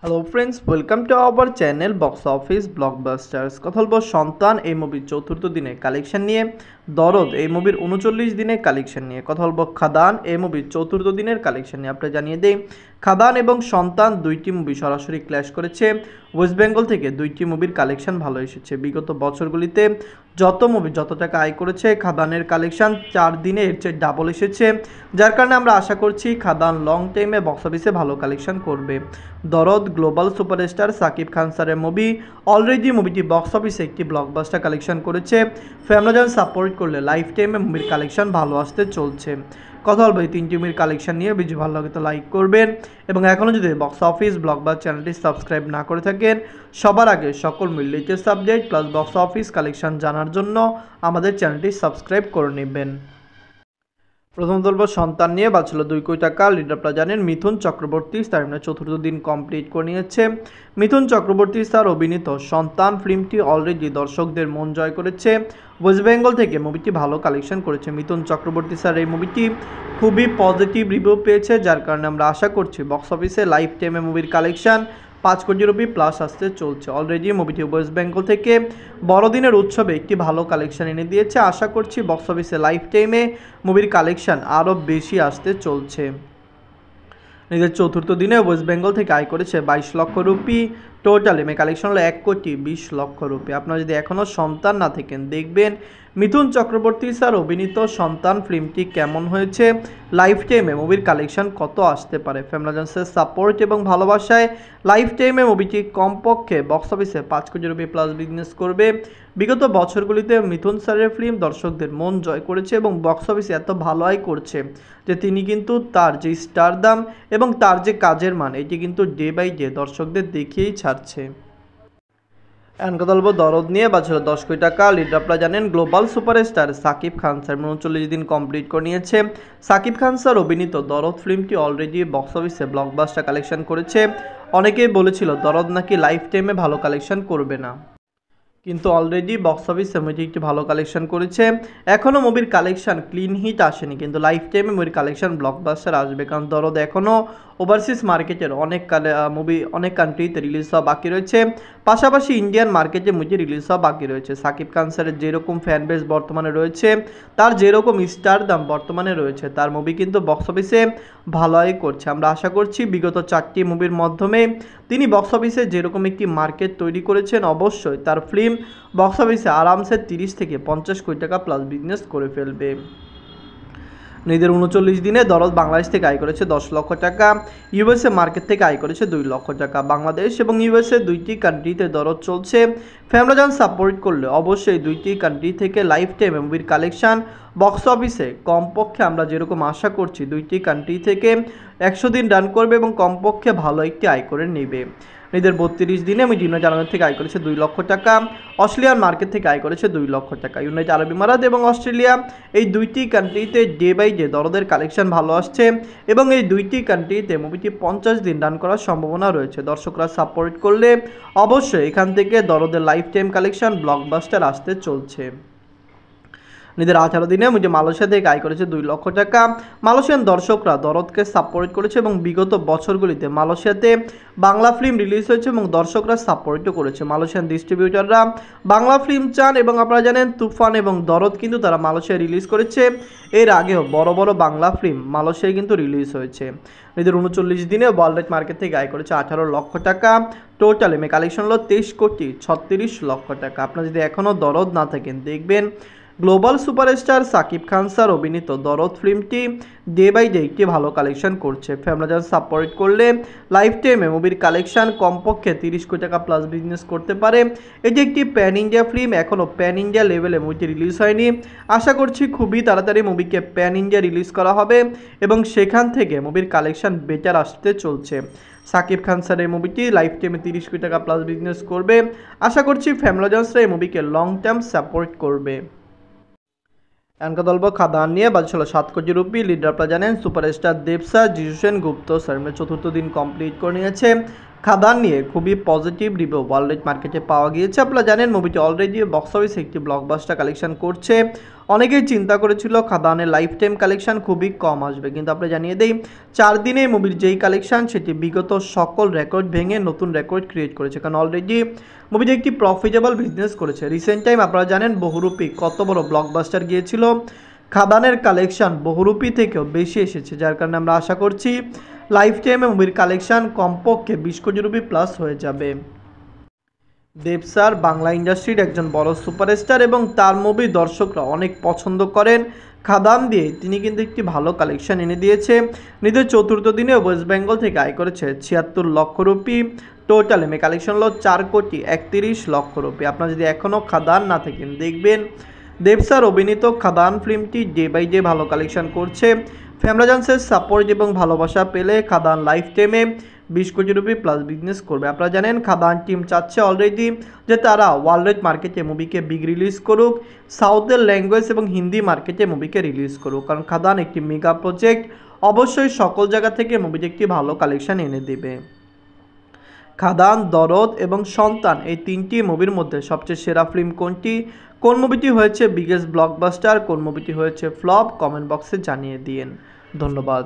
Hello friends, welcome to our channel box office blockbusters. কথা বলবো সন্তান এই মুভির চতুর্থ দিনে কালেকশন নিয়ে, দরদ এই মুভির 39 দিনের কালেকশন নিয়ে, কথা বলবো খাদান এই মুভির চতুর্থ দিনের কালেকশন নিয়ে। আপনারা জানিয়ে দেই, খাদান এবং সন্তান দুইটি মুভি সরাসরি ক্ল্যাশ করেছে। ওয়েস্ট বেঙ্গল থেকে দুইটি মুভির কালেকশন ভালো এসেছে। বিগত বছরগুলিতে যত মুভি যত টাকা আয় করেছে, খাদানের কালেকশন 4 দিনে এর চেয়ে ডাবল এসেছে, যার কারণে আমরা আশা করছি খাদান লং টাইমে বক্স অফিসে ভালো কালেকশন করবে। দরদ গ্লোবাল সুপারস্টার সাকিব খান স্যারের মুভি। অলরেডি মুভিটি বক্স অফিসে একটি ব্লকবাস্টার কালেকশন করেছে। ফ্যামিলিজন সাপোর্ট করলে লাইফ টাইমে মুভির কালেকশন ভালো আসতে চলছে। কথা বলবো এই তিনটি মুভির কালেকশন নিয়ে। ভিডিও ভালো লাগে তো লাইক করবেন, এবং এখনও যদি বক্স অফিস ব্লকবাস্টার চ্যানেলটি সাবস্ক্রাইব না করে থাকেন, সবার আগে সকল latest subject plus box office collection জানার জন্য আমাদের চ্যানেলটি সাবস্ক্রাইব করে নেবেন। প্রথম বলবো সন্তান নিয়ে। বাঁচল 2 কোটি টাকা। লিডার আপনারা জানেন মিথুন চক্রবর্তী স্টার চতুর্থ দিন কমপ্লিট করে নিয়েছে। মিথুন চক্রবর্তী স্টার অভিনীত সন্তান ফিল্মটি অলরেডি দর্শকদের মন জয় করেছে। ওয়েস্ট বেঙ্গল থেকে মুভিটি ভালো কালেকশন করেছে। মিথুন চক্রবর্তী স্যার এই মুভিটি খুবই পজিটিভ রিভিউ পেয়েছে, যার কারণে আমরা আশা করছি বক্স অফিসে লাইফ টাইমে মুভির কালেকশন 5 কোটি রুপি প্লাস আসতে চলছে। অলরেডি মুভিটি ওয়েস্ট বেঙ্গল থেকে বড়দিনের উৎসবে একটি ভালো কালেকশন এনে দিয়েছে। আশা করছি বক্স অফিসে লাইফ টাইমে মুভির কালেকশন আরও বেশি আসতে চলছে। নিজের চতুর্থ দিনে ওয়েস্ট বেঙ্গল থেকে আয় করেছে 22 লক্ষ রুপি। টোটাল এমএ কালেকশন হলো 1 কোটি 20 লক্ষ রুপি। আপনারা যদি এখনও সন্তান না থাকেন, দেখবেন মিথুন চক্রবর্তী স্যার অভিনীত সন্তান ফিল্মটি কেমন হয়েছে, লাইফ টাইমে মুভির কালেকশন কত আসতে পারে। ফ্যামিলিজন্সের সাপোর্ট এবং ভালোবাসায় লাইফ টাইমে মুভিটি কমপক্ষে বক্স অফিসে 5 কোটি রুপি প্লাস বিজনেস করবে। বিগত বছরগুলিতে মিথুন স্যারের ফিল্ম দর্শকদের মন জয় করেছে এবং বক্স অফিসে এত ভালো আয় করছে যে তিনি কিন্তু তার যে স্টার দাম এবং তার যে কাজের মান, এটি কিন্তু ডে বাই ডে দর্শকদের দেখিয়েই ছাড়ছে। এখন কথা বলবো দরদ নিয়ে। বাঁচল 10 কোটি টাকা। লিডার আপনারা জানেন global superstar Shakib Khan sir 39 দিন কমপ্লিট করে নিয়েছে। সাকিব খান স্যার অভিনীত দরদ ফিল্মটি অলরেডি বক্স অফিসে ব্লকবাস্টার কালেকশন করেছে। অনেকেই বলেছিল দরদ নাকি লাইফ টাইমে ভালো কালেকশন করবে না, কিন্তু অলরেডি বক্স অফিসে মুভিটি একটি ভালো কালেকশন করেছে। এখনও মুভির কালেকশন ক্লিন হিট আসেনি, কিন্তু লাইফ টাইমে মুভির কালেকশন ব্লকবাস্টার আসবে, কারণ দরদ এখনও ওভারসিজ মার্কেটের মুভি অনেক কান্ট্রিতে রিলিজ হওয়া বাকি রয়েছে। পাশাপাশি ইন্ডিয়ান মার্কেটে মুভি রিলিজ হওয়া বাকি রয়েছে। সাকিব খান স্যারের যেরকম ফ্যান বেস বর্তমানে রয়েছে, তার যেরকম স্টার দাম বর্তমানে রয়েছে, তার মুভি কিন্তু বক্স অফিসে ভালোই করছে। আমরা আশা করছি বিগত 4টি মুভির মাধ্যমে তিনি বক্স অফিসে যেরকম একটি মার্কেট তৈরি করেছেন, অবশ্যই তার ফিল্ম বক্স অফিসে আরামসে 30 থেকে 50 কোটি টাকা প্লাস বিজনেস করে ফেলবে। নিজের 39 দিনে দরদ বাংলাদেশ থেকে আয় করেছে 10 লক্ষ টাকা। ইউএসএ মার্কেট থেকে আয় করেছে 2 লক্ষ টাকা। বাংলাদেশ এবং ইউএসএ দুইটি কান্ট্রিতে দরদ চলছে। ফ্যামিলিজন সাপোর্ট করলে অবশ্যই দুইটি কান্ট্রি থেকে লাইফ টাইম মুভির কালেকশন বক্স অফিসে কমপক্ষে আমরা যেরকম আশা করছি দুইটি কান্ট্রি থেকে 100 দিন রান করবে এবং কমপক্ষে ভালো একটি আয় করে নেবে। নিজের 32 দিনে ইউনাইটেড আরব থেকে আয় করেছে 2 লক্ষ টাকা। অস্ট্রেলিয়ান মার্কেট থেকে আয় করেছে 2 লক্ষ টাকা। ইউনাইটেড আরব আমিরাত এবং অস্ট্রেলিয়া এই দুইটি কান্ট্রিতে ডে বাই ডে দরদের কালেকশন ভালো আসছে, এবং এই দুইটি কান্ট্রিতে মুভিটি 50 দিন রান করার সম্ভাবনা রয়েছে। দর্শকরা সাপোর্ট করলে অবশ্যই এখান থেকে দরদের লাইফ টাইম কালেকশন ব্লকবাস্টার আসতে চলছে। নিজের 18 দিনে মুভি মালয়েশিয়া থেকে আয় করেছে 2 লক্ষ টাকা। মালয়েশিয়ান দর্শকরা দরদকে সাপোর্ট করেছে এবং বিগত বছরগুলিতে মালয়েশিয়াতে বাংলা ফিল্ম রিলিজ হয়েছে এবং দর্শকরা সাপোর্টও করেছে। মালয়েশিয়ান ডিস্ট্রিবিউটররা বাংলা ফিল্ম চান, এবং আপনারা জানেন তুফান এবং দরদ কিন্তু তারা মালয়েশিয়া রিলিজ করেছে। এর আগেও বড় বড় বাংলা ফিল্ম মালয়েশিয়ায় কিন্তু রিলিজ হয়েছে। নিজের 39 দিনে ওয়ার্ল্ড মার্কেট থেকে আয় করেছে 18 লক্ষ টাকা। টোটাল এমএ কালেকশন হলো 23 কোটি 36 লক্ষ টাকা। আপনারা যদি এখনও দরদ না থাকেন, দেখবেন global superstar Shakib Khan sir অভিনীত দরদ ফিল্মটি ডে বাই ডে একটি ভালো কালেকশন করছে। ফ্যামিলিজন সাপোর্ট করলে লাইফ টাইমে মুভির কালেকশন কমপক্ষে 30 কোটি টাকা প্লাস বিজনেস করতে পারে। এটি একটি প্যান ইন্ডিয়া ফিল্ম, এখনও প্যান ইন্ডিয়া লেভেলে মুভিটি রিলিজ হয়নি। আশা করছি খুবই তাড়াতাড়ি মুভিকে প্যান ইন্ডিয়া রিলিজ করা হবে এবং সেখান থেকে মুভির কালেকশন বেটার আসতে চলছে। সাকিব খান স্যার এই মুভিটি লাইফ টাইমে 30 কোটি টাকা প্লাস বিজনেস করবে। আশা করছি ফ্যামিলিজনসরা এই মুভিকে লং টার্ম সাপোর্ট করবে। এনকা দলব খাদান নিয়ে। বাজছিল 7 কোটি রুপি। লিডার আপনারা জানেন সুপারস্টার দেবসা জিজু সেন গুপ্ত স্যার চতুর্থ দিন কমপ্লিট করে নিয়েছে। খাদান নিয়ে খুবই পজিটিভ রিভিউ ওয়ার্ল্ড মার্কেটে পাওয়া গিয়েছে। আপনারা জানেন মুভিটি অলরেডি বক্স অফিসে একটি ব্লকবাস্টার কালেকশন করছে। অনেকেই চিন্তা করেছিল খাদানের লাইফ টাইম কালেকশন খুবই কম আসবে, কিন্তু আপনি জানিয়ে দেই 4 দিনে মুভির যেই কালেকশন সেটি বিগত সকল রেকর্ড ভেঙে নতুন রেকর্ড ক্রিয়েট করেছে, কারণ অলরেডি মুভিটি একটি প্রফিটেবল বিজনেস করেছে। রিসেন্ট টাইম আপনারা জানেন বহুরূপী কত বড় ব্লকবাস্টার গিয়েছিল, খাদানের কালেকশন বহুরূপী থেকেও বেশি এসেছে, যার কারণে আমরা আশা করছি লাইফ টাইমে মুভির কালেকশন কমপক্ষে 20 কোটি রুপি প্লাস হয়ে যাবে। দেব স্যার বাংলা ইন্ডাস্ট্রির একজন বড় সুপারস্টার এবং তার মুভি দর্শকরা অনেক পছন্দ করেন। খাদান দিয়ে তিনি কিন্তু একটি ভালো কালেকশন এনে দিয়েছে। নিজের চতুর্থ দিনে ওয়েস্ট বেঙ্গল থেকে আয় করেছে 76 লক্ষ রুপি। টোটাল এমএ কালেকশন হলো 4,31,00,000 রুপি। আপনারা যদি এখনও খাদান না থাকেন দেখবেন দেব স্যার অভিনীত খাদান ফিল্মটি ডে বাই ডে ভালো কালেকশন করছে। ফ্যামরাজান্সের সাপোর্ট এবং ভালোবাসা পেলে খাদান লাইফ টাইমে 20 কোটি রুপি প্লাস বিজনেস করবে। আপনারা জানেন খাদান টিম চাচ্ছে অলরেডি যে তারা ওয়ার্ল্ড মার্কেটে মুভিকে বিগ রিলিজ করুক, সাউথের ল্যাঙ্গুয়েজ এবং হিন্দি মার্কেটে মুভিকে রিলিজ করুক, কারণ খাদান একটি মেগা প্রজেক্ট, অবশ্যই সকল জায়গা থেকে মুভিটি একটি ভালো কালেকশন এনে দেবে। খাদান, দরদ এবং সন্তান এই তিনটি মুভির মধ্যে সবচেয়ে সেরা ফিল্ম কোনটি? কোন মুভিটি হয়েছে বিগেস্ট ব্লকবাস্টার, কোন মুভিটি হয়েছে ফ্লপ? কমেন্ট বক্সে জানিয়ে দিন। ধন্যবাদ।